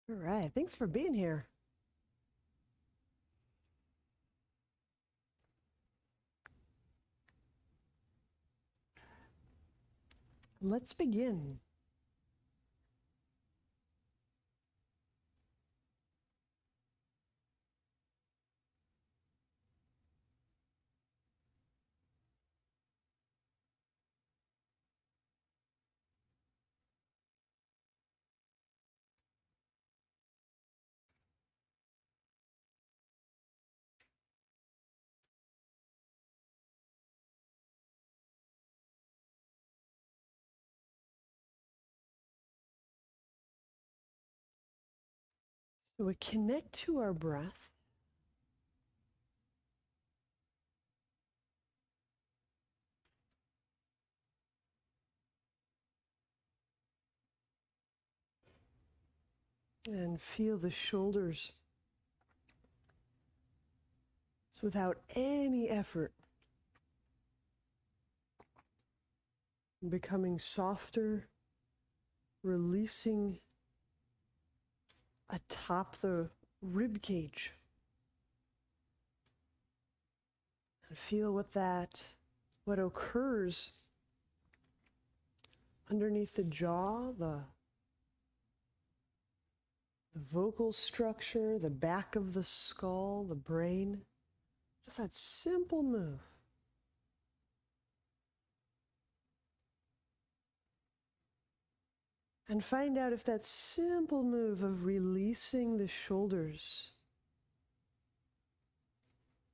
All right, thanks for being here. Let's begin. So we connect to our breath. And feel the shoulders. It's without any effort. Becoming softer, releasing atop the rib cage. And feel what occurs underneath the jaw, the vocal structure, the back of the skull, the brain. Just that simple move. And find out if that simple move of releasing the shoulders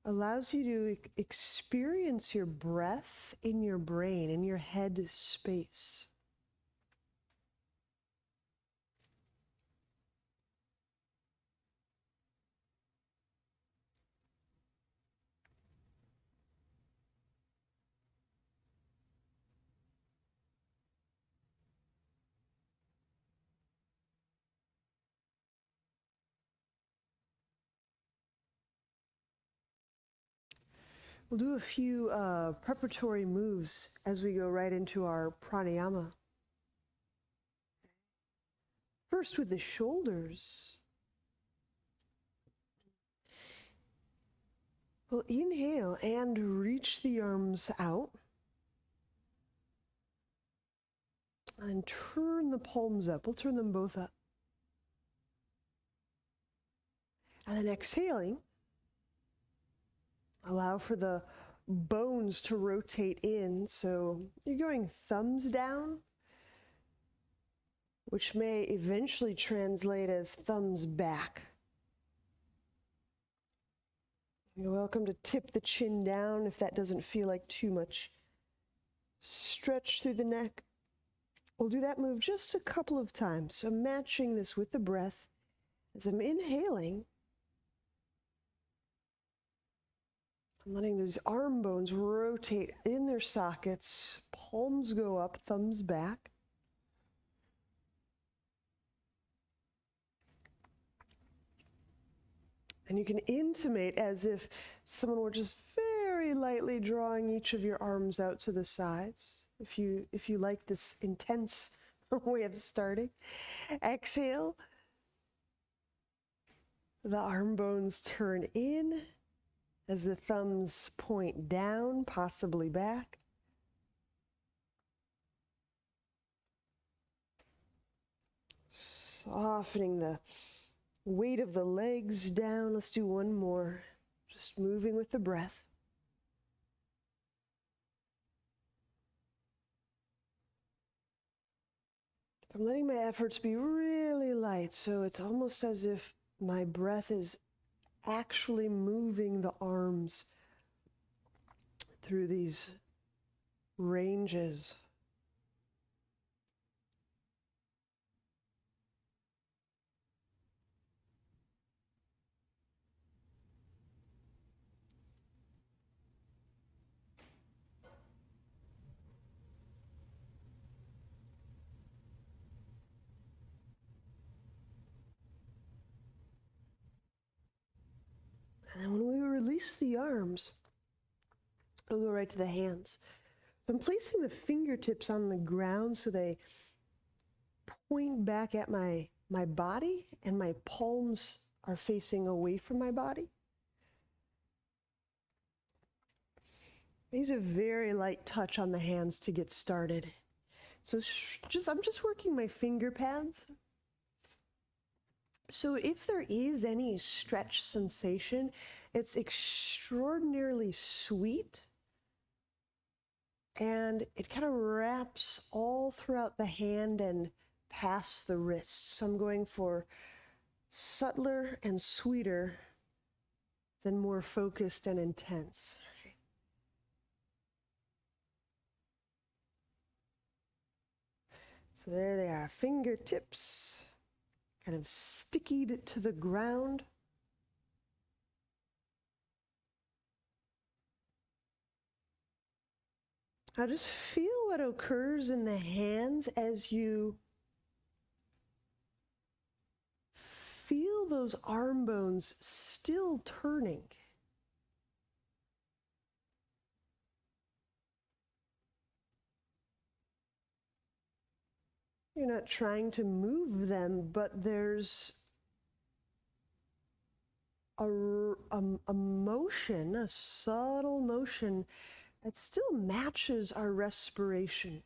allows you to experience your breath in your brain, in your head space. We'll do a few preparatory moves as we go right into our pranayama. First, with the shoulders, we'll inhale and reach the arms out. And turn the palms up. We'll turn them both up. And then exhaling, allow for the bones to rotate in. So you're going thumbs down, which may eventually translate as thumbs back. You're welcome to tip the chin down if that doesn't feel like too much stretch through the neck. We'll do that move just a couple of times. So matching this with the breath as I'm inhaling. I'm letting those arm bones rotate in their sockets. Palms go up, thumbs back. And you can intimate as if someone were just very lightly drawing each of your arms out to the sides. If you like this intense way of starting. Exhale. The arm bones turn in as the thumbs point down, possibly back. Softening the weight of the legs down. Let's do one more. Just moving with the breath. I'm letting my efforts be really light, so it's almost as if my breath is actually moving the arms through these ranges. And then when we release the arms, we'll go right to the hands. So I'm placing the fingertips on the ground so they point back at my my body and my palms are facing away from my body. Use a very light touch on the hands to get started. So I'm just working my finger pads. So if there is any stretch sensation, it's extraordinarily sweet, and it kind of wraps all throughout the hand and past the wrist. So I'm going for subtler and sweeter than more focused and intense. So there they are, fingertips kind of stickied to the ground. Now just feel what occurs in the hands as you feel those arm bones still turning. You're not trying to move them, but there's a motion, a subtle motion that still matches our respiration.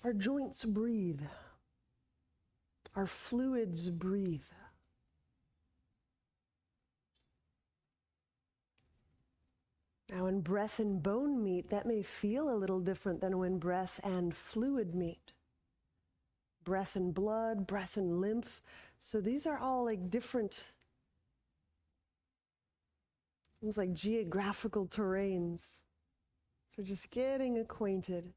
Our joints breathe. Our fluids breathe. Now, when breath and bone meet, that may feel a little different than when breath and fluid meet. Breath and blood, breath and lymph. So these are all like different, almost like geographical terrains. So we're just getting acquainted.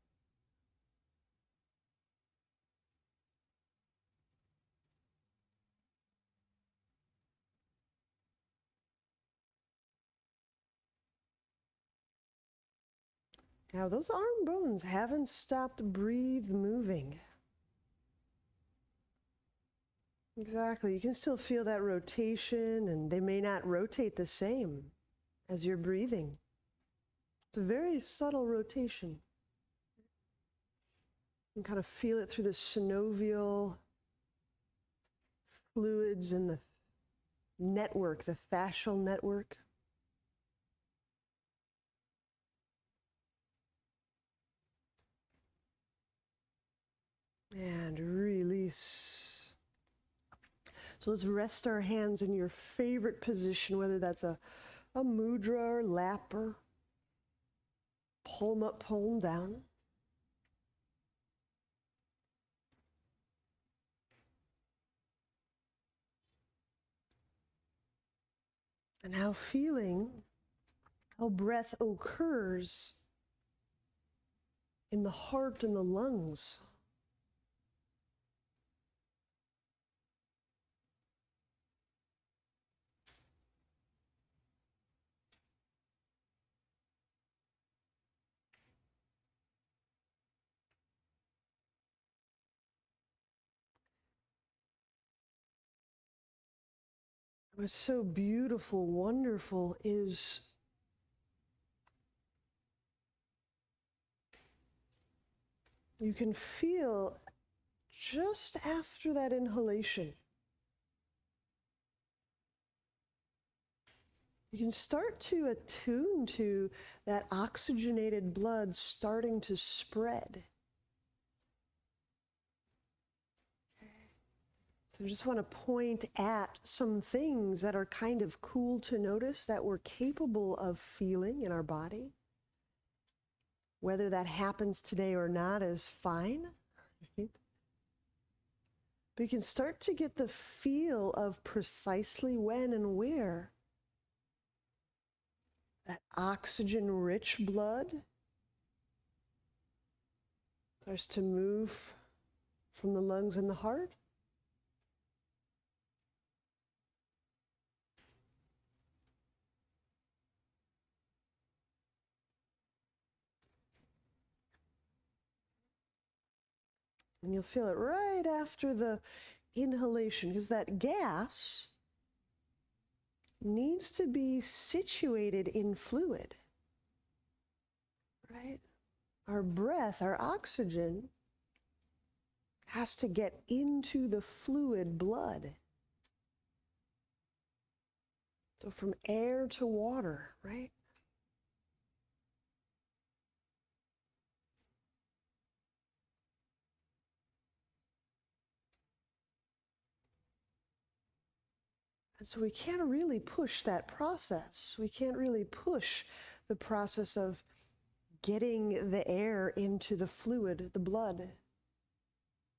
Now those arm bones haven't stopped moving. Exactly, you can still feel that rotation, and they may not rotate the same as you're breathing. It's a very subtle rotation. You can kind of feel it through the synovial fluids and the network, the fascial network. And release. So let's rest our hands in your favorite position, whether that's a mudra or lapper, palm up, palm down. And now feeling how breath occurs in the heart and the lungs. What's so beautiful, wonderful is you can feel just after that inhalation, you can start to attune to that oxygenated blood starting to spread. So I just want to point at some things that are kind of cool to notice that we're capable of feeling in our body. Whether that happens today or not is fine. Right? But you can start to get the feel of precisely when and where that oxygen-rich blood starts to move from the lungs and the heart. And you'll feel it right after the inhalation, because that gas needs to be situated in fluid, right? Our breath, our oxygen, has to get into the fluid blood. So from air to water, right? And so we can't really push that process. We can't really push the process of getting the air into the fluid, the blood.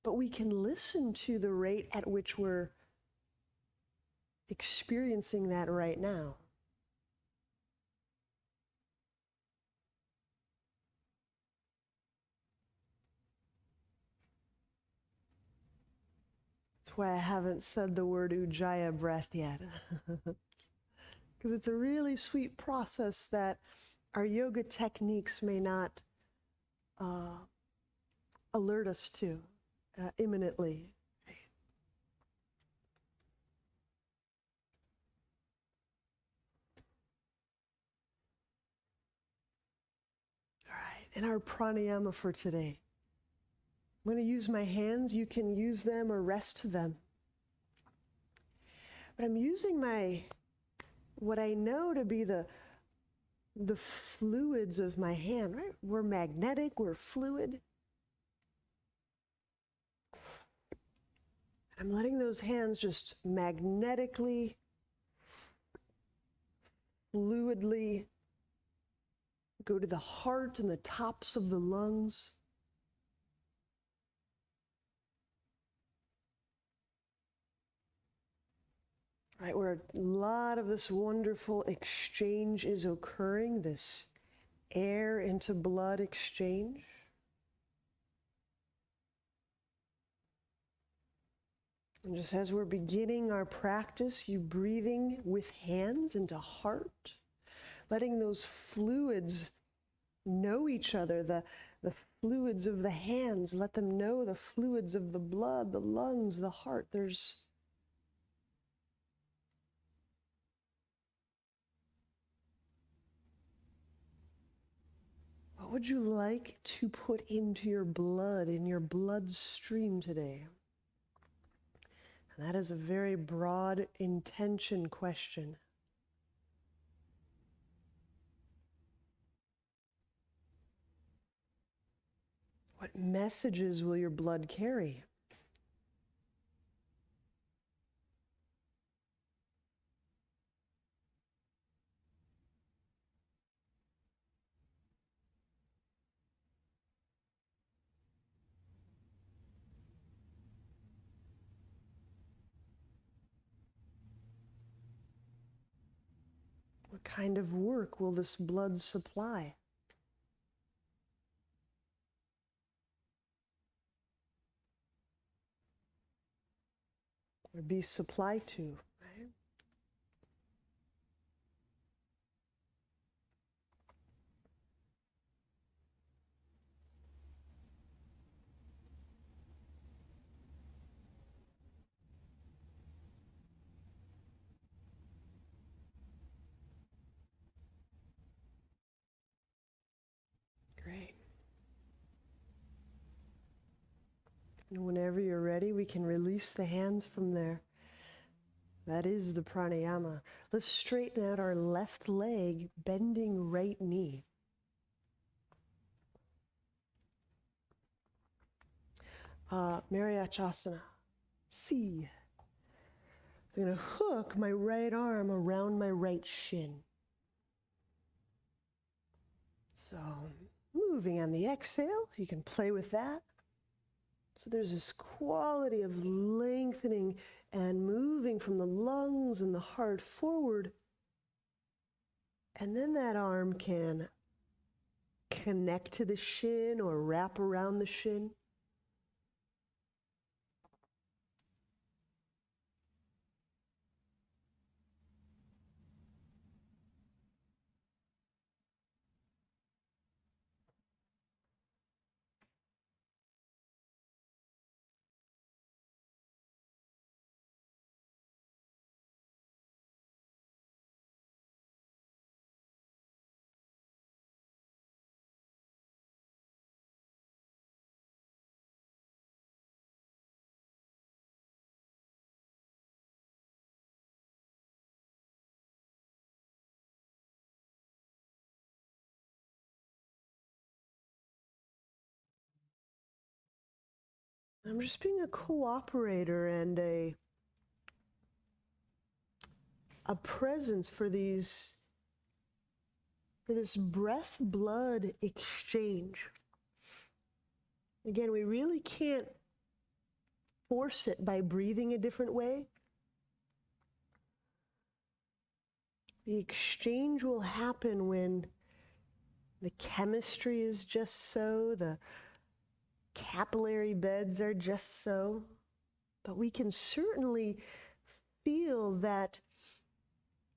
But we can listen to the rate at which we're experiencing that right now. That's why I haven't said the word Ujjayi breath yet. Because it's a really sweet process that our yoga techniques may not alert us to imminently. All right, and our pranayama for today. I'm going to use my hands. You can use them or rest to them. But I'm using what I know to be the fluids of my hand, right? We're magnetic, we're fluid. I'm letting those hands just magnetically, fluidly go to the heart and the tops of the lungs. Right, where a lot of this wonderful exchange is occurring, this air into blood exchange. And just as we're beginning our practice, you breathing with hands into heart, letting those fluids know each other, the fluids of the hands, let them know the fluids of the blood, the lungs, the heart. What would you like to put into your blood, in your bloodstream today? And that is a very broad intention question. What messages will your blood carry? What kind of work will this blood supply? Or be supplied to, right? Great. And whenever you're ready, we can release the hands from there. That is the pranayama. Let's straighten out our left leg, bending right knee. Mariachasana. C. I'm going to hook my right arm around my right shin. So moving on the exhale, you can play with that. So there's this quality of lengthening and moving from the lungs and the heart forward. And then that arm can connect to the shin or wrap around the shin. I'm just being a cooperator and a presence for this breath-blood exchange. Again, we really can't force it by breathing a different way. The exchange will happen when the chemistry is just so, the capillary beds are just so. But we can certainly feel that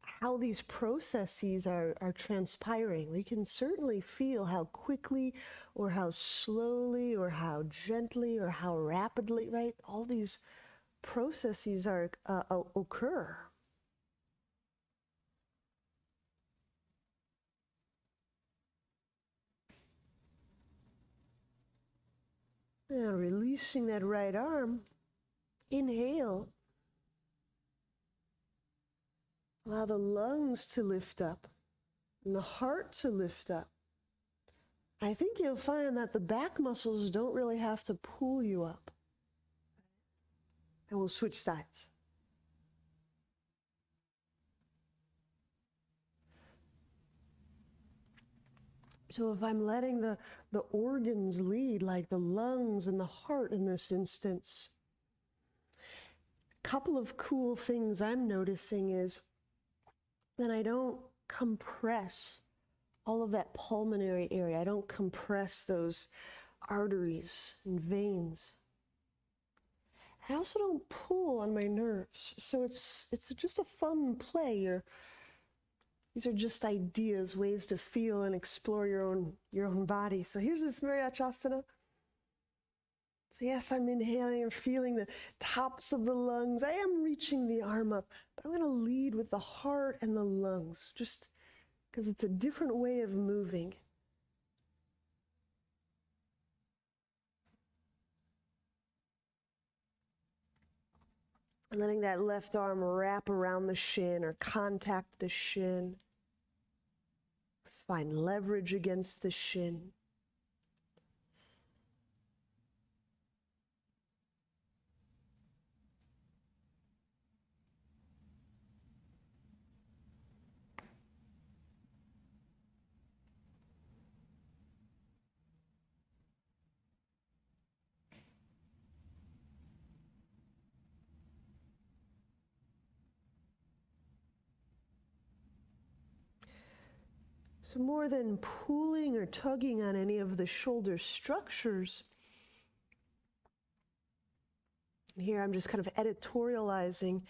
how these processes are transpiring. We can certainly feel how quickly or how slowly or how gently or how rapidly, right? All these processes occur. And releasing that right arm, inhale. Allow the lungs to lift up and the heart to lift up. I think you'll find that the back muscles don't really have to pull you up. And we'll switch sides. So if I'm letting the organs lead, like the lungs and the heart in this instance, a couple of cool things I'm noticing is that I don't compress all of that pulmonary area. I don't compress those arteries and veins. I also don't pull on my nerves. So it's just a fun play. These are just ideas, ways to feel and explore your own body. So here's this Mariachasana. So yes, I'm inhaling and feeling the tops of the lungs. I am reaching the arm up, but I'm going to lead with the heart and the lungs, just because it's a different way of moving. And letting that left arm wrap around the shin or contact the shin. Find leverage against the shin. So more than pulling or tugging on any of the shoulder structures, and here I'm just kind of editorializing,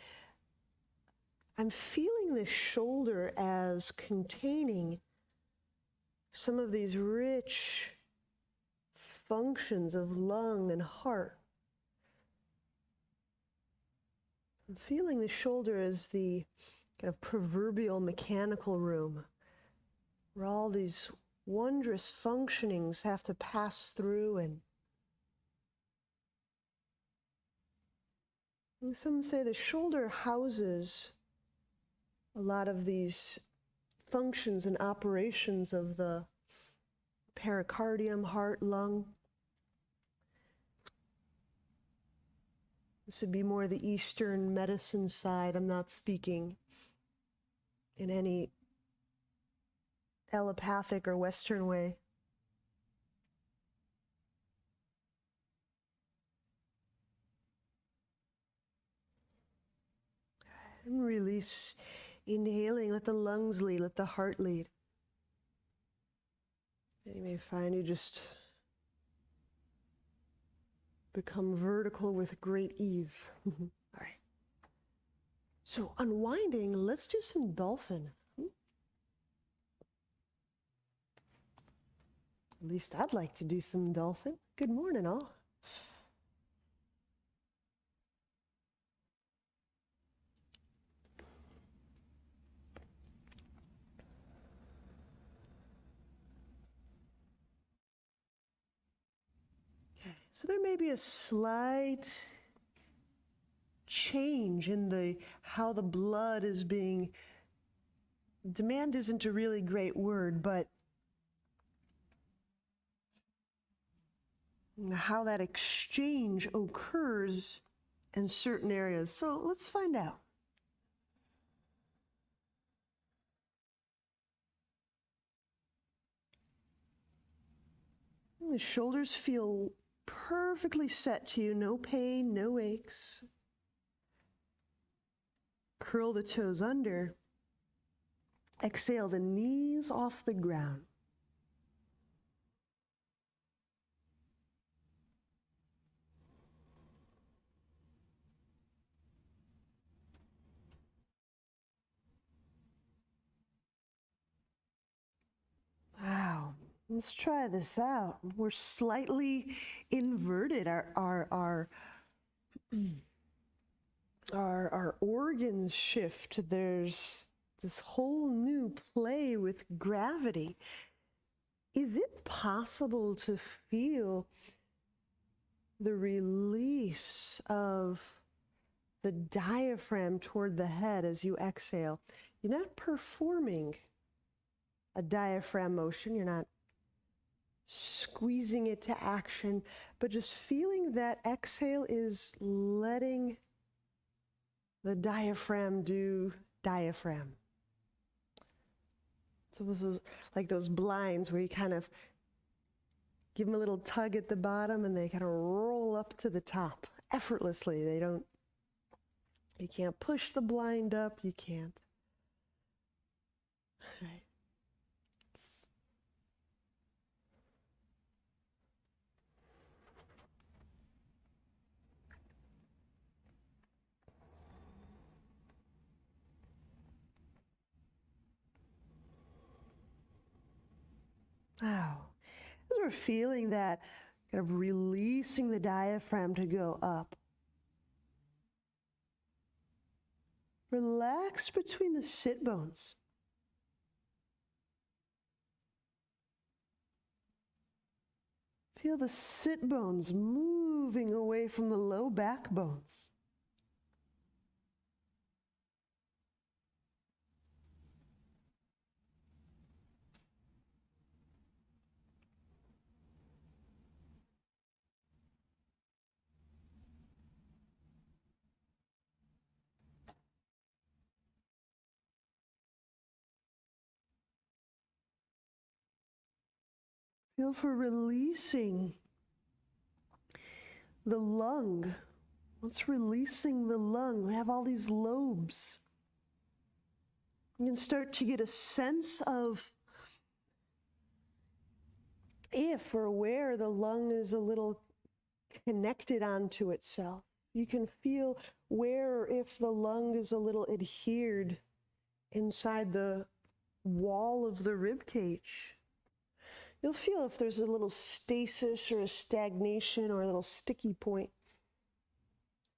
I'm feeling the shoulder as containing some of these rich functions of lung and heart. I'm feeling the shoulder as the kind of proverbial mechanical room, where all these wondrous functionings have to pass through, and some say the shoulder houses a lot of these functions and operations of the pericardium, heart, lung. This would be more the Eastern medicine side. I'm not speaking in any allopathic or Western way. And release, inhaling, let the lungs lead, let the heart lead. And you may find you just become vertical with great ease. All right. So unwinding, let's do some dolphin. At least I'd like to do some dolphin. Good morning, all. Okay, so there may be a slight change in how the blood is being, demand isn't a really great word, but and how that exchange occurs in certain areas. So let's find out. The shoulders feel perfectly set to you, no pain, no aches. Curl the toes under. Exhale the knees off the ground. Wow, let's try this out. We're slightly inverted. Our organs shift. There's this whole new play with gravity. Is it possible to feel the release of the diaphragm toward the head as you exhale? You're not performing a diaphragm motion. You're not squeezing it to action, but just feeling that exhale is letting the diaphragm do diaphragm. So this is like those blinds where you kind of give them a little tug at the bottom and they kind of roll up to the top effortlessly. You can't push the blind up, you can't. All right. Wow. As we're feeling that, kind of releasing the diaphragm to go up. Relax between the sit bones. Feel the sit bones moving away from the low back bones. Feel for releasing the lung. Once releasing the lung, we have all these lobes. You can start to get a sense of if or where the lung is a little connected onto itself. You can feel where or if the lung is a little adhered inside the wall of the rib cage. You'll feel if there's a little stasis or a stagnation or a little sticky point.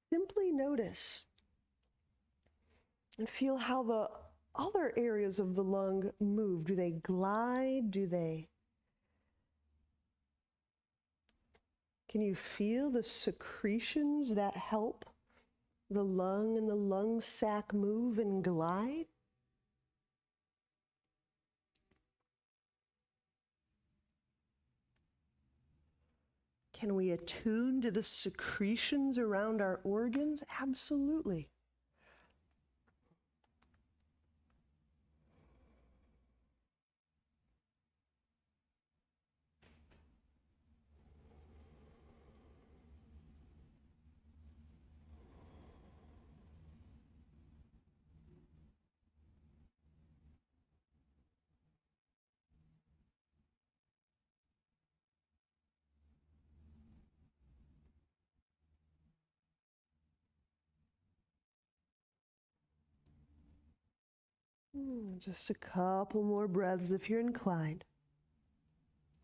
Simply notice and feel how the other areas of the lung move. Do they glide? Can you feel the secretions that help the lung and the lung sac move and glide? Can we attune to the secretions around our organs? Absolutely. Just a couple more breaths if you're inclined.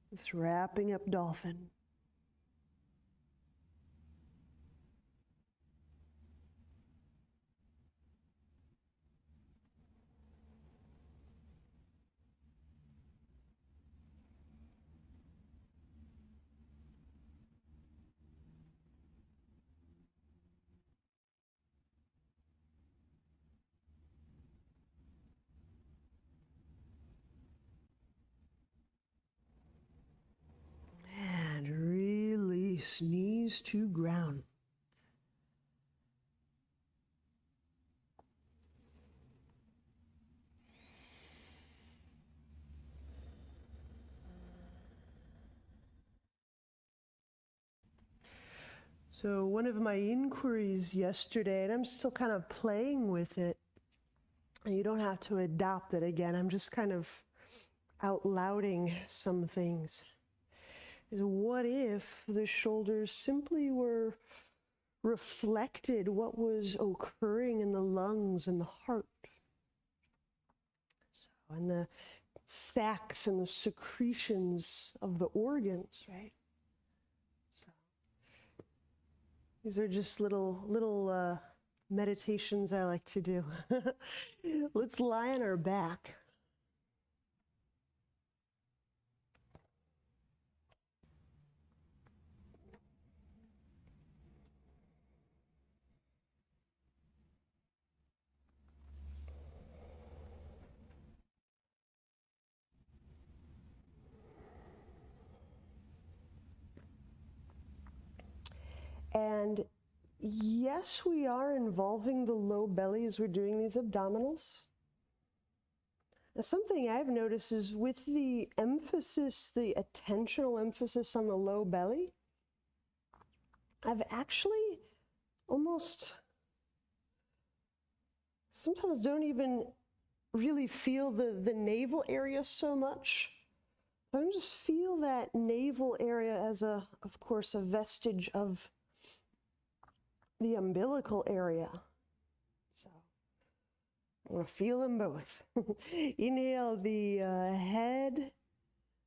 Just wrapping up Dolphin. And release, knees to ground. So one of my inquiries yesterday, and I'm still kind of playing with it, and you don't have to adopt it again, I'm just kind of out louding some things, is what if the shoulders simply were reflected what was occurring in the lungs and the heart? So, and the sacs and the secretions of the organs, right? So these are just little meditations I like to do. Let's lie on our back. And yes, we are involving the low belly as we're doing these abdominals. Now, something I've noticed is with the emphasis, the attentional emphasis on the low belly, I've actually almost sometimes don't even really feel the navel area so much. I just feel that navel area as of course, a vestige of the umbilical area. So I'm going to feel them both. Inhale, the head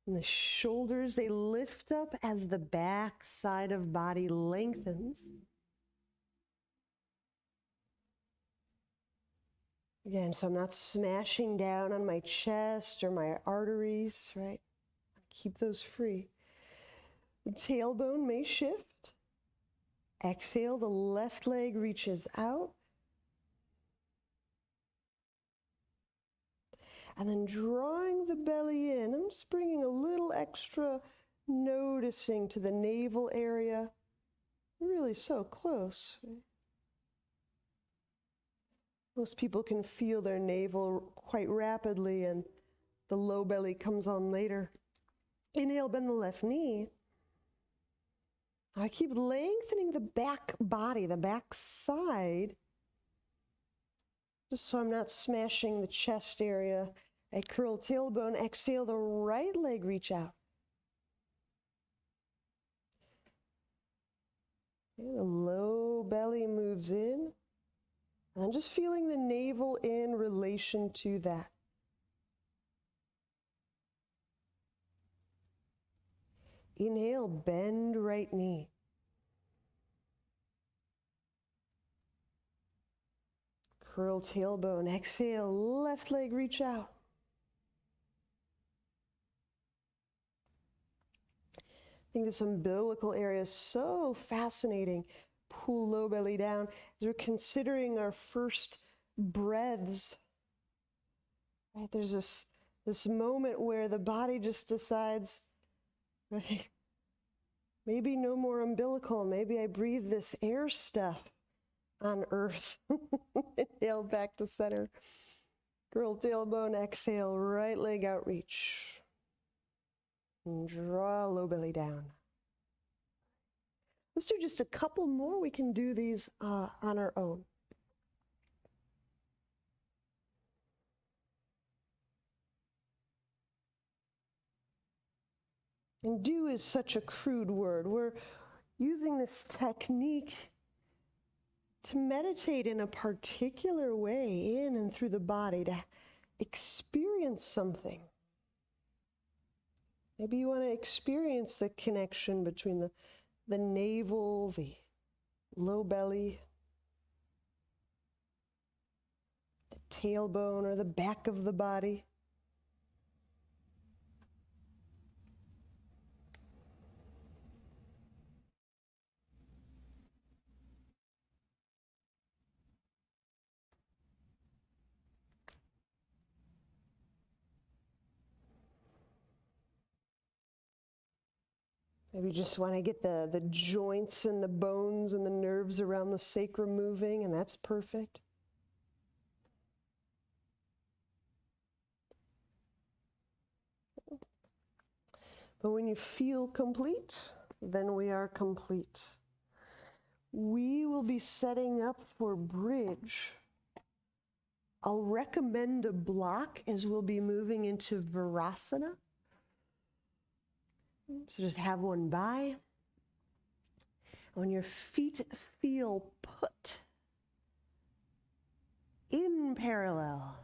and the shoulders, they lift up as the back side of body lengthens. Again, so I'm not smashing down on my chest or my arteries, right? Keep those free. The tailbone may shift. Exhale, the left leg reaches out. And then drawing the belly in, I'm just bringing a little extra noticing to the navel area. Really so close. Most people can feel their navel quite rapidly, and the low belly comes on later. Inhale, bend the left knee. I keep lengthening the back body, the back side, just so I'm not smashing the chest area. I curl tailbone, exhale, the right leg reach out. Okay, the low belly moves in. And I'm just feeling the navel in relation to that. Inhale, bend right knee. Curl tailbone, exhale, left leg reach out. I think this umbilical area is so fascinating. Pull low belly down as we're considering our first breaths. Right? There's this moment where the body just decides, right? Maybe no more umbilical. Maybe I breathe this air stuff on earth. Inhale back to center. Curl tailbone, exhale, right leg out reach. And draw low belly down. Let's do just a couple more. We can do these on our own. And do is such a crude word. We're using this technique to meditate in a particular way in and through the body, to experience something. Maybe you want to experience the connection between the navel, the low belly, the tailbone, or the back of the body. Maybe you just want to get the joints and the bones and the nerves around the sacrum moving, and that's perfect. But when you feel complete, then we are complete. We will be setting up for bridge. I'll recommend a block as we'll be moving into Varasana. So just have one by. When your feet feel put in parallel,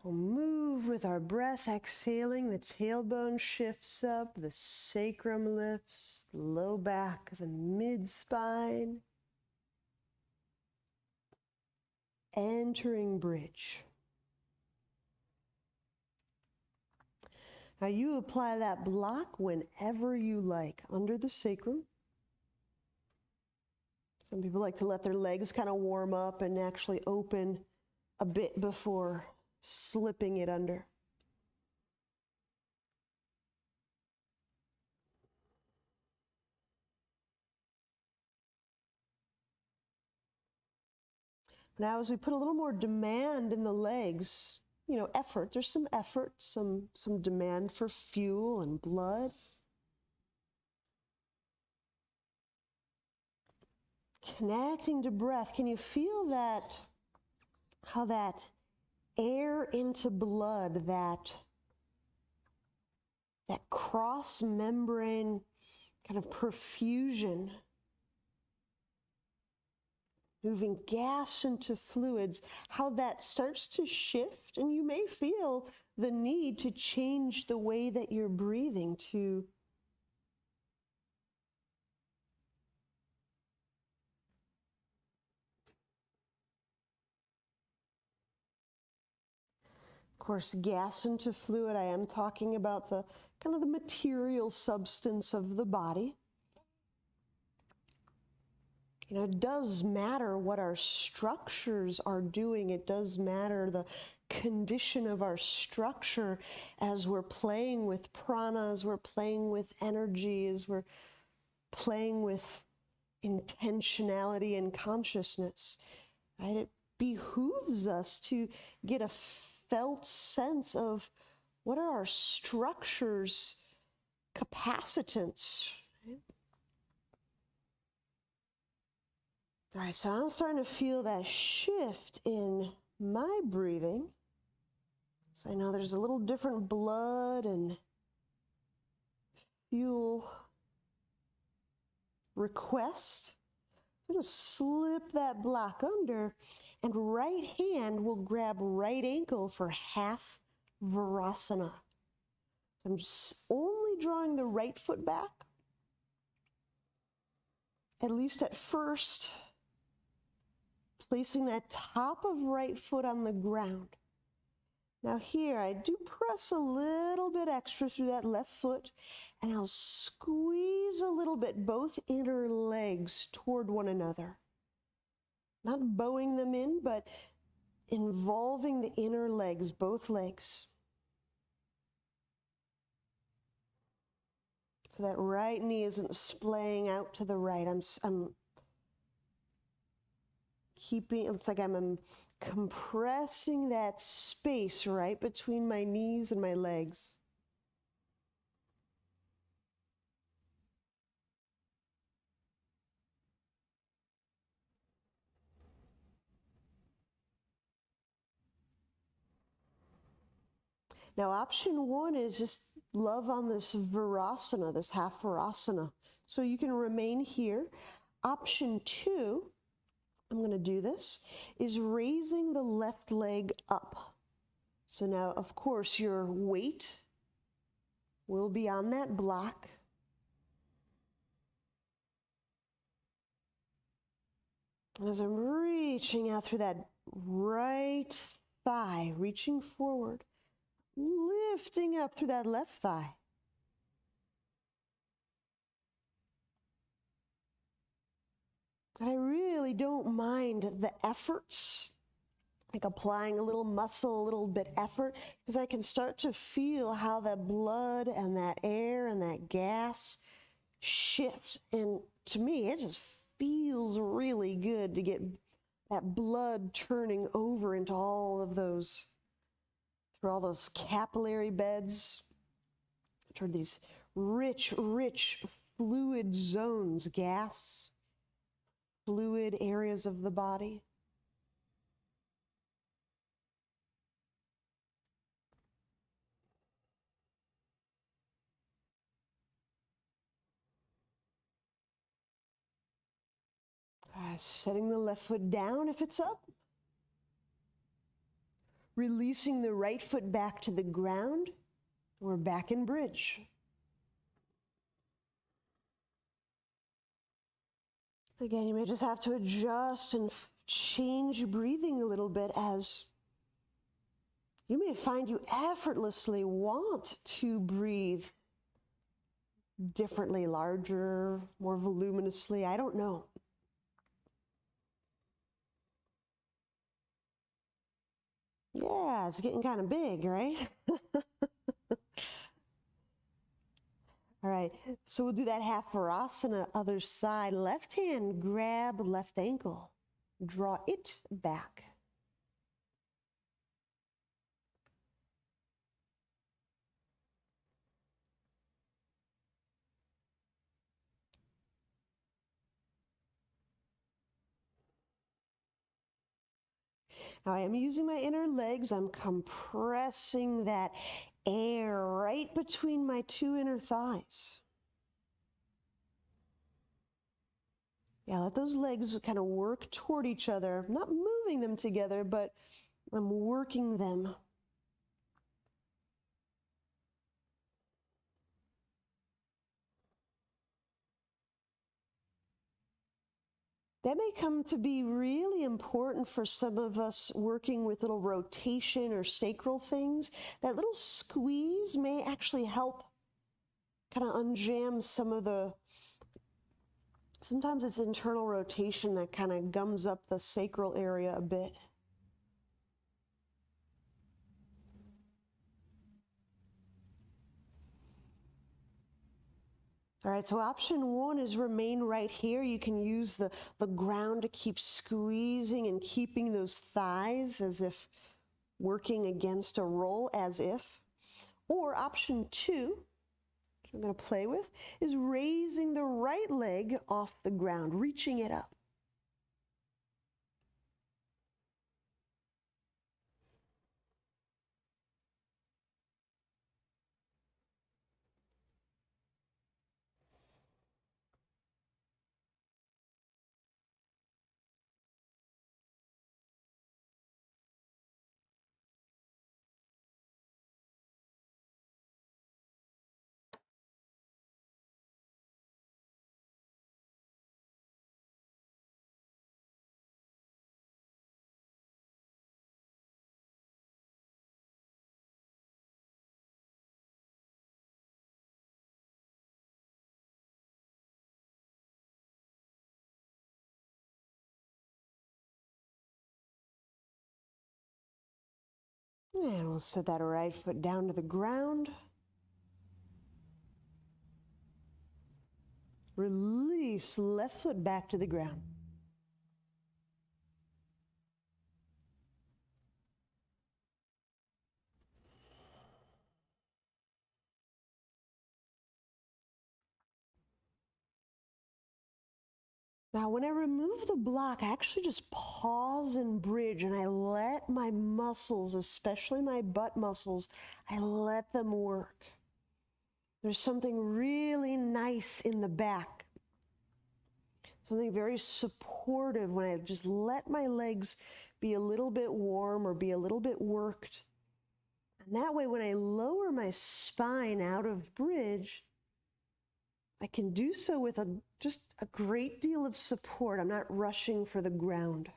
we'll move with our breath, exhaling. The tailbone shifts up, the sacrum lifts, the low back, the mid-spine. Entering bridge. Now you apply that block whenever you like, under the sacrum. Some people like to let their legs kind of warm up and actually open a bit before slipping it under. Now as we put a little more demand in the legs, effort, there's some effort, some demand for fuel and blood. Connecting to breath, can you feel that, how that air into blood, that cross-membrane kind of perfusion, moving gas into fluids, how that starts to shift, and you may feel the need to change the way that you're breathing to of course, gas into fluid, I am talking about the kind of the material substance of the body. It does matter what our structures are doing. It does matter the condition of our structure as we're playing with prana, as we're playing with energy, as we're playing with intentionality and consciousness. Right? It behooves us to get a felt sense of what are our structures' capacitance. Right? All right, so I'm starting to feel that shift in my breathing. So I know there's a little different blood and fuel request. I'm going to slip that block under, and right hand will grab right ankle for half Varasana. I'm just only drawing the right foot back, at least at first. Placing that top of right foot on the ground. Now here, I do press a little bit extra through that left foot, and I'll squeeze a little bit both inner legs toward one another. Not bowing them in, but involving the inner legs, both legs. So that right knee isn't splaying out to the right. I'm keeping, it's like I'm compressing that space right between my knees and my legs. Now, option one is just love on this Varasana, this half Varasana. So you can remain here. Option two, I'm going to do this, is raising the left leg up. So now, of course, your weight will be on that block. And as I'm reaching out through that right thigh, reaching forward, lifting up through that left thigh. I really don't mind the efforts like applying a little muscle, a little bit effort, because I can start to feel how that blood and that air and that gas shifts. And to me, it just feels really good to get that blood turning over into all of those, through all those capillary beds, toward these rich, rich fluid zones, gas, fluid areas of the body. Setting the left foot down if it's up. Releasing the right foot back to the ground. We're back in bridge. Again, you may just have to adjust and change your breathing a little bit, as you may find you effortlessly want to breathe differently, larger, more voluminously. I don't know. Yeah, it's getting kind of big, right? All right, so we'll do that half Varasana, other side. Left hand, grab left ankle. Draw it back. Now I am using my inner legs. I'm compressing that air right between my two inner thighs. Yeah, let those legs kind of work toward each other. I'm not moving them together, but I'm working them. That may come to be really important for some of us working with little rotation or sacral things. That little squeeze may actually help kind of unjam some of the, sometimes it's internal rotation that kind of gums up the sacral area a bit. All right, so option one is remain right here. You can use the ground to keep squeezing and keeping those thighs as if working against a roll, as if. Or option two, which I'm going to play with, is raising the right leg off the ground, reaching it up. And we'll set that right foot down to the ground. Release left foot back to the ground. Now, when I remove the block, I actually just pause and bridge, and I let my muscles, especially my butt muscles, I let them work. There's something really nice in the back, something very supportive when I just let my legs be a little bit warm or be a little bit worked. And that way, when I lower my spine out of bridge, I can do so with just a great deal of support. I'm not rushing for the ground.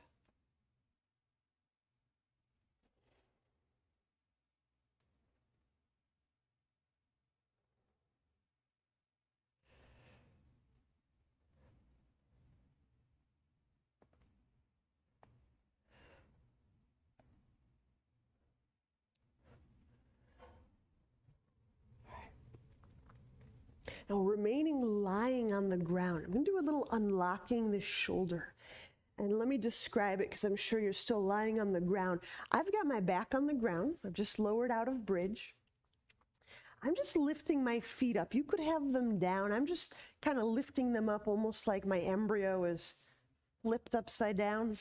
Now remaining lying on the ground, I'm going to do a little unlocking the shoulder. And let me describe it because I'm sure you're still lying on the ground. I've got my back on the ground. I've just lowered out of bridge. I'm just lifting my feet up. You could have them down. I'm just kind of lifting them up almost like my embryo is flipped upside down.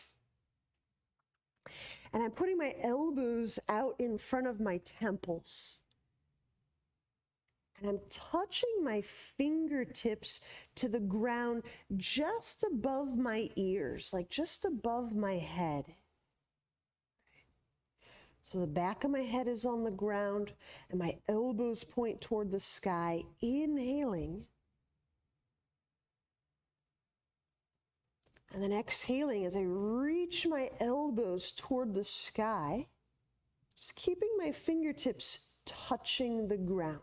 And I'm putting my elbows out in front of my temples. And I'm touching my fingertips to the ground just above my ears, like just above my head. So the back of my head is on the ground and my elbows point toward the sky, inhaling. And then exhaling as I reach my elbows toward the sky, just keeping my fingertips touching the ground.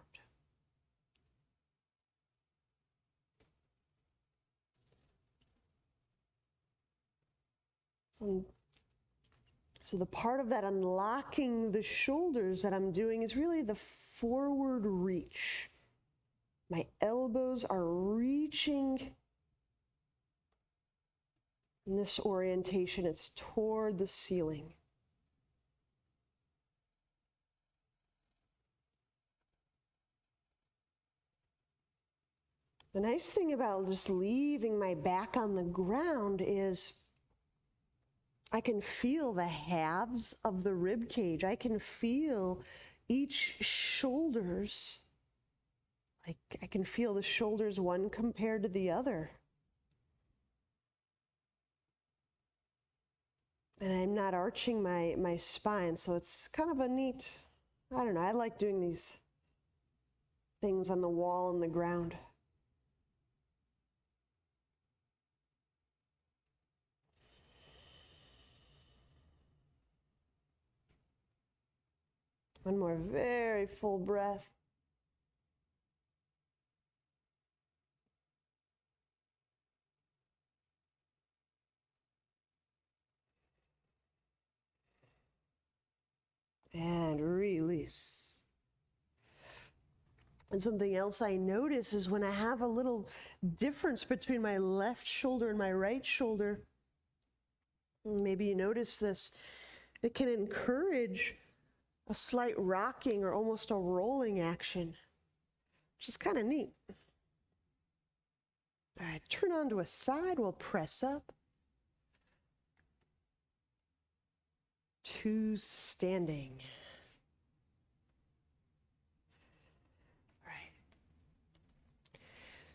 So the part of that unlocking the shoulders that I'm doing is really the forward reach. My elbows are reaching in this orientation. It's toward the ceiling. The nice thing about just leaving my back on the ground is I can feel the halves of the rib cage. I can feel each shoulders. Like I can feel the shoulders one compared to the other. And I'm not arching my spine, so it's kind of a neat, I don't know, I like doing these things on the wall and the ground. One more very full breath. And release. And something else I notice is when I have a little difference between my left shoulder and my right shoulder, maybe you notice this, it can encourage a slight rocking or almost a rolling action, which is kind of neat. All right, turn onto a side, we'll press up. To standing. All right.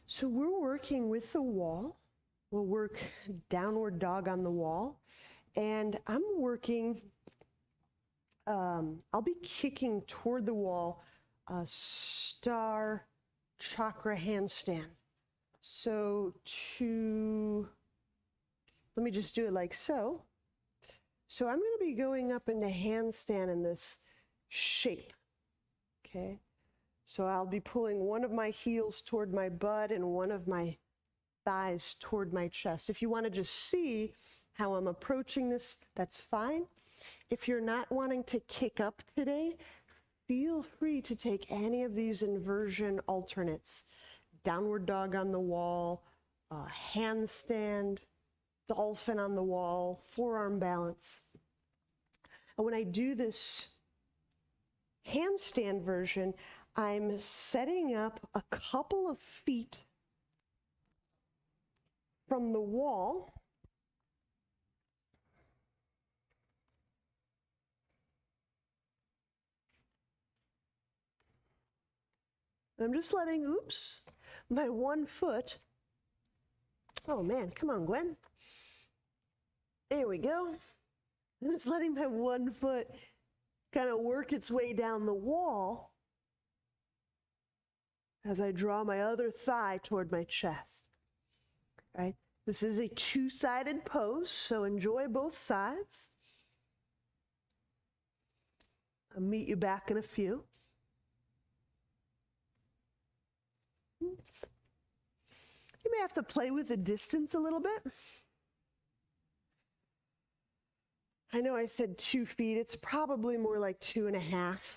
So we're working with the wall. We'll work downward dog on the wall. And I'm working, I'll be kicking toward the wall a star chakra handstand. So let me just do it like so. So I'm going to be going up into handstand in this shape, okay? So I'll be pulling one of my heels toward my butt and one of my thighs toward my chest. If you want to just see how I'm approaching this, that's fine. If you're not wanting to kick up today, feel free to take any of these inversion alternates. Downward dog on the wall, handstand, dolphin on the wall, forearm balance. And when I do this handstand version, I'm setting up a couple of feet from the wall. And I'm just letting, my one foot. Oh man, come on, Gwen. There we go. I'm just letting my one foot kind of work its way down the wall as I draw my other thigh toward my chest. Right? This is a two-sided pose, so enjoy both sides. I'll meet you back in a few. Oops. You may have to play with the distance a little bit. I know I said 2 feet. It's probably more like 2.5.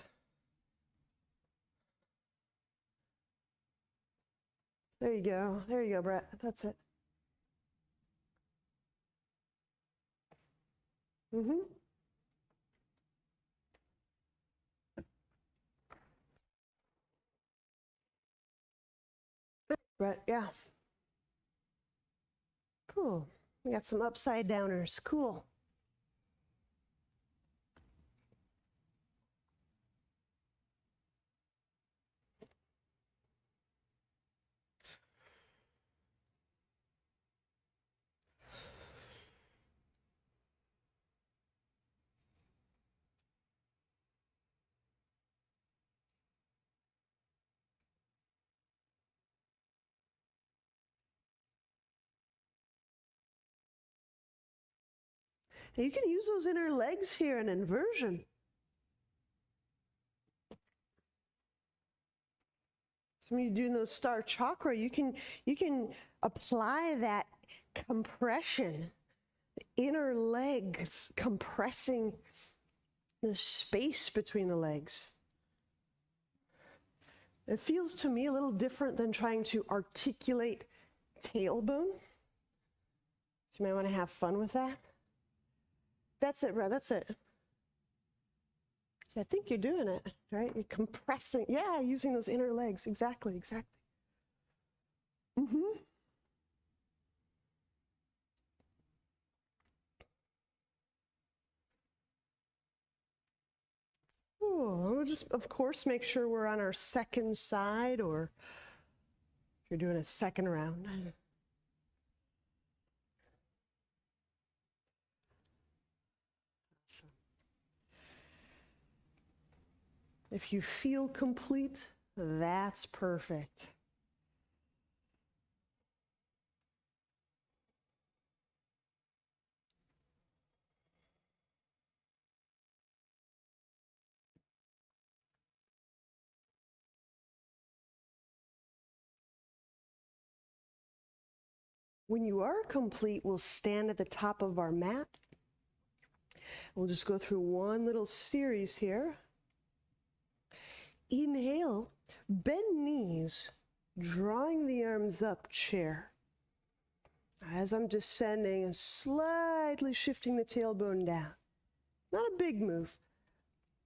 There you go. There you go, Brett. That's it. Mm-hmm. Brett, yeah. Cool. We got some upside downers. Cool. And you can use those inner legs here in inversion. So when you're doing those star chakra, you can apply that compression, the inner legs compressing the space between the legs. It feels to me a little different than trying to articulate tailbone. So you might want to have fun with that. That's it, Brad, that's it. So I think you're doing it, right? You're compressing, yeah, using those inner legs, exactly, exactly. Mm-hmm. Oh, we'll just, of course, make sure we're on our second side, or if you're doing a second round. If you feel complete, that's perfect. When you are complete, we'll stand at the top of our mat. We'll just go through one little series here. Inhale, bend knees, drawing the arms up, chair. As I'm descending and slightly shifting the tailbone down. Not a big move.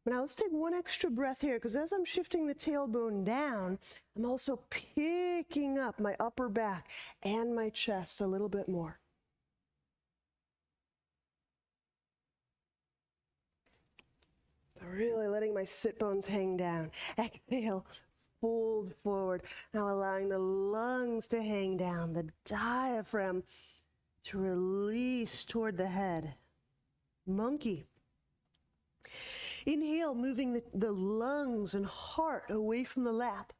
But now let's take one extra breath here, because as I'm shifting the tailbone down, I'm also picking up my upper back and my chest a little bit more. Really letting my sit bones hang down. Exhale, fold forward. Now allowing the lungs to hang down, the diaphragm to release toward the head. Monkey. Inhale, moving the lungs and heart away from the lap.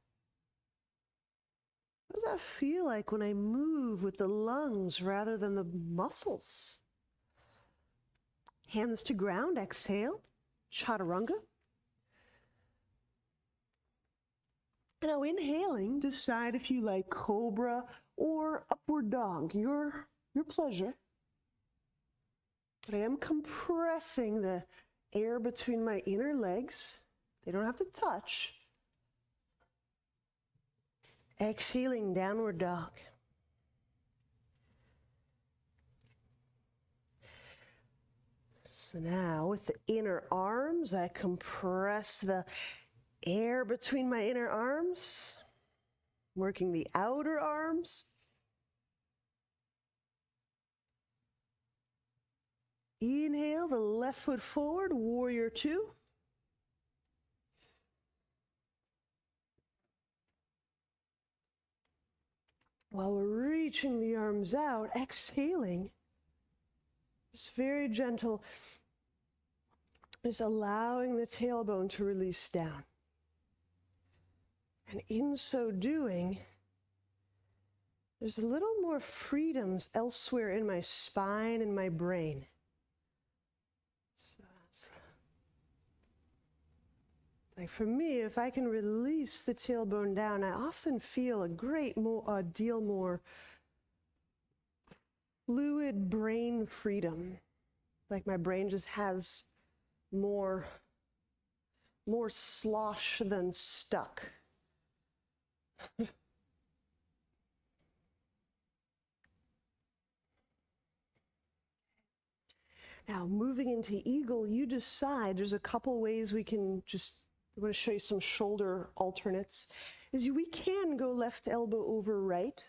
What does that feel like when I move with the lungs rather than the muscles? Hands to ground, exhale, chaturanga. Now inhaling, decide if you like cobra or upward dog, your pleasure. But I am compressing the air between my inner legs. They don't have to touch. Exhaling, downward dog. So now with the inner arms, I compress the air between my inner arms, working the outer arms. Inhale, the left foot forward, warrior two. While we're reaching the arms out, exhaling, just very gentle, just allowing the tailbone to release down. And in so doing, there's a little more freedoms elsewhere in my spine and my brain. Like for me, if I can release the tailbone down, I often feel a deal more fluid brain freedom. Like my brain just has more slosh than stuck. Now, moving into eagle, you decide. There's a couple ways we can I'm going to show you some shoulder alternates. We can go left elbow over right,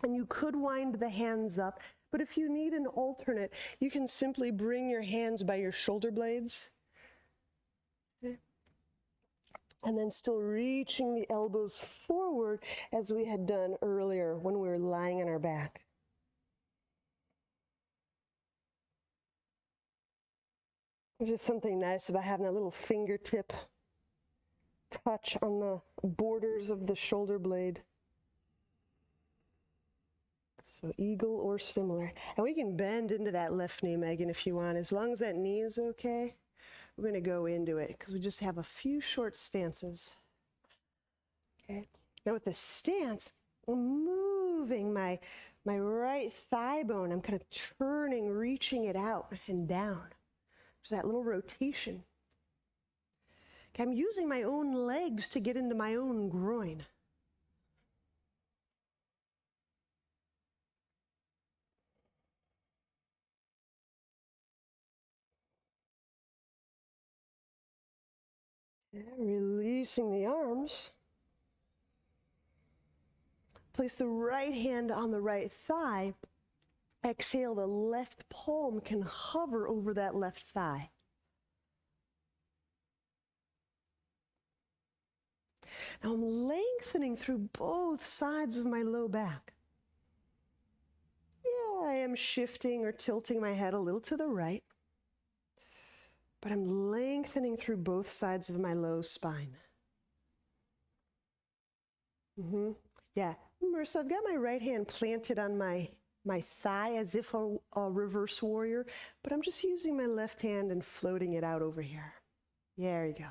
and you could wind the hands up, but if you need an alternate, you can simply bring your hands by your shoulder blades, okay, and then still reaching the elbows forward as we had done earlier when we were lying on our back. There's just something nice about having a little fingertip touch on the borders of the shoulder blade. So eagle or similar. And we can bend into that left knee, Megan, if you want. As long as that knee is okay, we're going to go into it because we just have a few short stances. Okay. Now with the stance, I'm moving my right thigh bone. I'm kind of turning, reaching it out and down. There's that little rotation. Okay, I'm using my own legs to get into my own groin. Yeah, releasing the arms. Place the right hand on the right thigh. Exhale, the left palm can hover over that left thigh. Now I'm lengthening through both sides of my low back. Yeah, I am shifting or tilting my head a little to the right, but I'm lengthening through both sides of my low spine. Yeah, Marissa, I've got my right hand planted on my thigh as if a reverse warrior, but I'm just using my left hand and floating it out over here. There you go.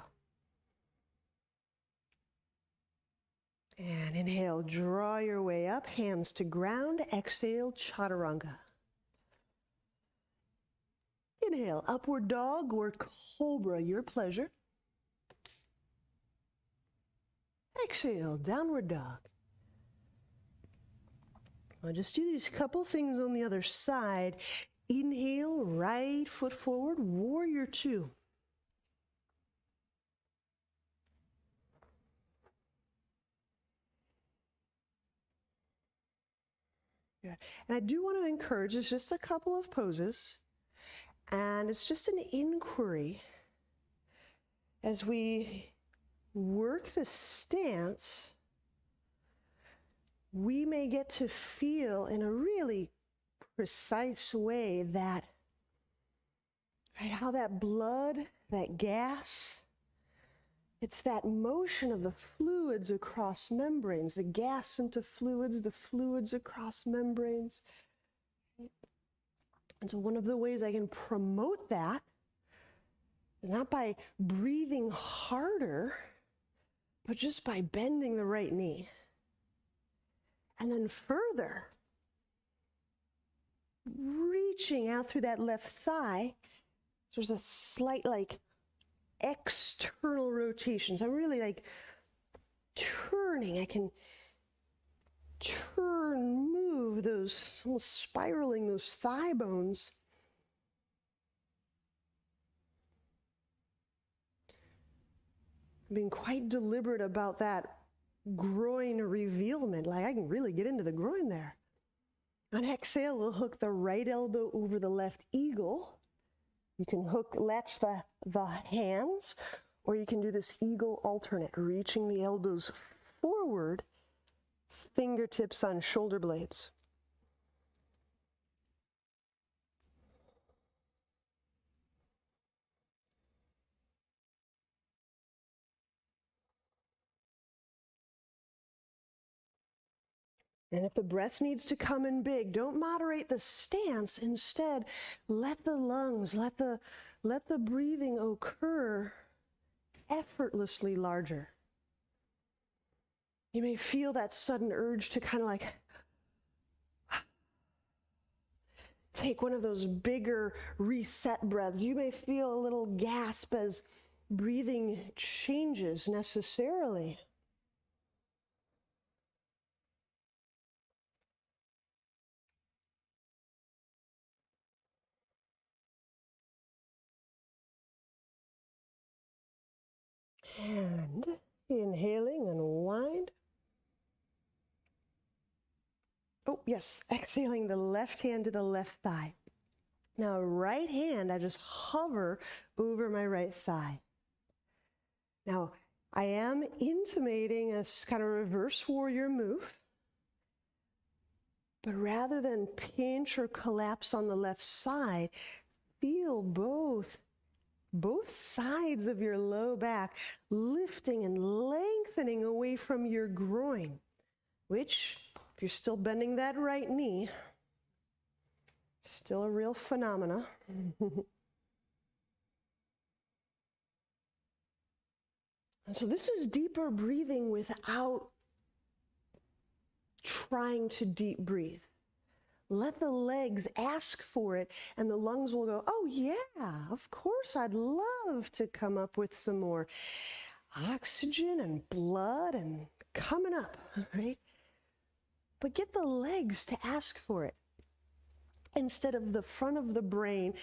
And inhale, draw your way up, hands to ground. Exhale, chaturanga. Inhale, upward dog or cobra, your pleasure. Exhale, downward dog. I'll just do these couple things on the other side. Inhale, right foot forward, warrior two. Good. And I do want to encourage, it's just a couple of poses, and it's just an inquiry as we work the stance. We may get to feel in a really precise way that, right, how that blood, that gas, it's that motion of the fluids across membranes, the gas into fluids, the fluids across membranes. And so one of the ways I can promote that is not by breathing harder, but just by bending the right knee. And then further, reaching out through that left thigh. There's a slight external rotation. So I'm really turning. I can turn, move those, almost spiraling those thigh bones. Being quite deliberate about that groin revealment, I can really get into the groin there. On exhale, we'll hook the right elbow over the left eagle. You can latch the hands, or you can do this eagle alternate, reaching the elbows forward, fingertips on shoulder blades. And if the breath needs to come in big, don't moderate the stance. Instead, let the lungs, let the breathing occur effortlessly larger. You may feel that sudden urge to kind of take one of those bigger reset breaths. You may feel a little gasp as breathing changes necessarily. And inhaling, unwind. Oh, yes, exhaling the left hand to the left thigh. Now, right hand, I just hover over my right thigh. Now, I am intimating a kind of reverse warrior move, but rather than pinch or collapse on the left side, feel both sides of your low back lifting and lengthening away from your groin, which, if you're still bending that right knee, still a real phenomena. And so this is deeper breathing without trying to deep breathe. Let the legs ask for it, and the lungs will go, oh yeah, of course, I'd love to come up with some more oxygen and blood and coming up, right? But get the legs to ask for it instead of the front of the brain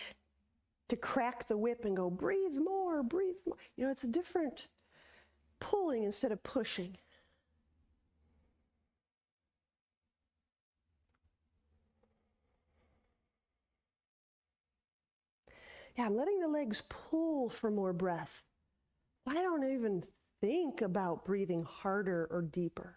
to crack the whip and go, breathe more, breathe more. You know, it's a different pulling instead of pushing. Yeah, I'm letting the legs pull for more breath. I don't even think about breathing harder or deeper.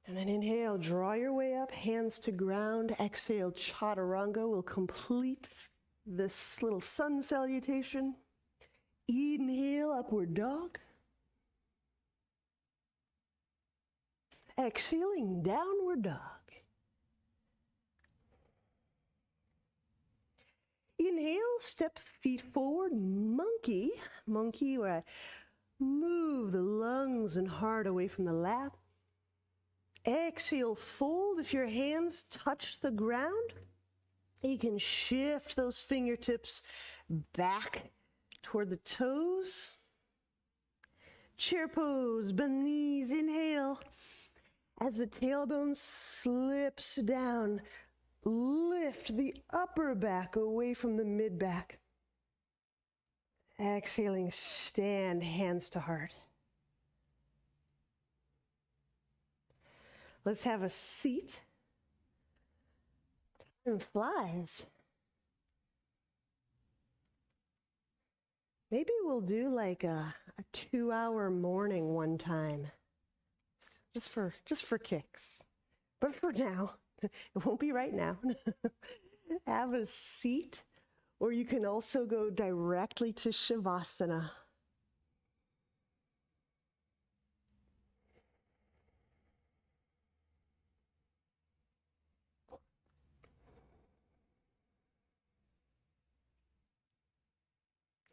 And then inhale, draw your way up, hands to ground. Exhale, chaturanga will complete this little sun salutation. Inhale, upward dog. Exhaling, downward dog. Inhale, step feet forward, monkey. Monkey, where I move the lungs and heart away from the lap. Exhale, fold. If your hands touch the ground, you can shift those fingertips back toward the toes. Chair pose, bend knees, inhale. As the tailbone slips down, lift the upper back away from the mid back. Exhaling, stand, hands to heart. Let's have a seat. Time flies. Maybe we'll do like a 2-hour morning one time, just for kicks. But for now, it won't be right now. Have a seat, or you can also go directly to Shavasana.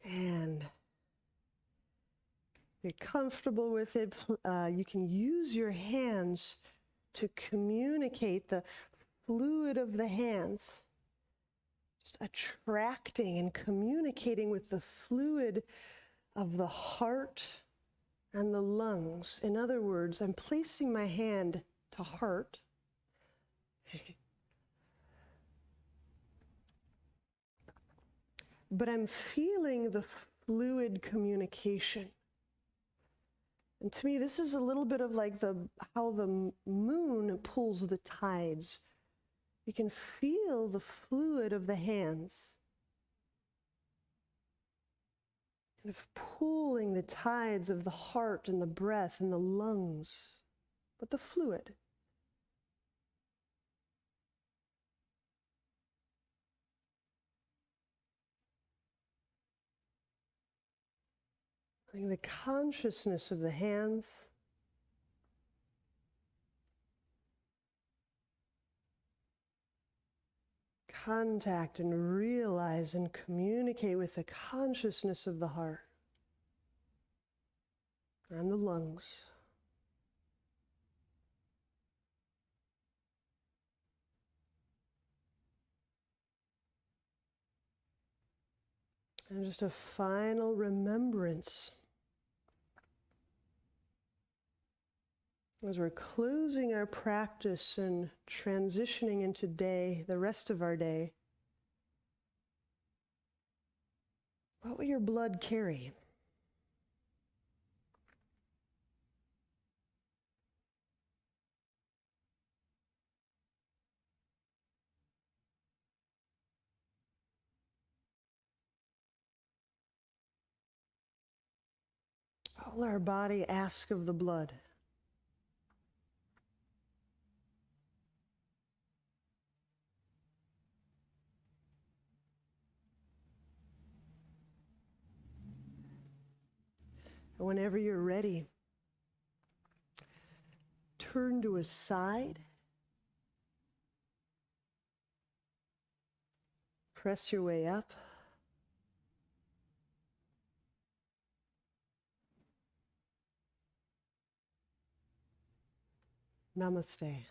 And if you're comfortable with it, you can use your hands to communicate the fluid of the hands, just attracting and communicating with the fluid of the heart and the lungs. In other words, I'm placing my hand to heart. But I'm feeling the fluid communication. And to me, this is a little bit of like how the moon pulls the tides. You can feel the fluid of the hands, kind of pulling the tides of the heart and the breath and the lungs, but the fluid. The consciousness of the hands, contact and realize and communicate with the consciousness of the heart and the lungs. And just a final remembrance as we're closing our practice and transitioning into the rest of our day. What will your blood carry? What will our body ask of the blood? And whenever you're ready, turn to a side. Press your way up. Namaste.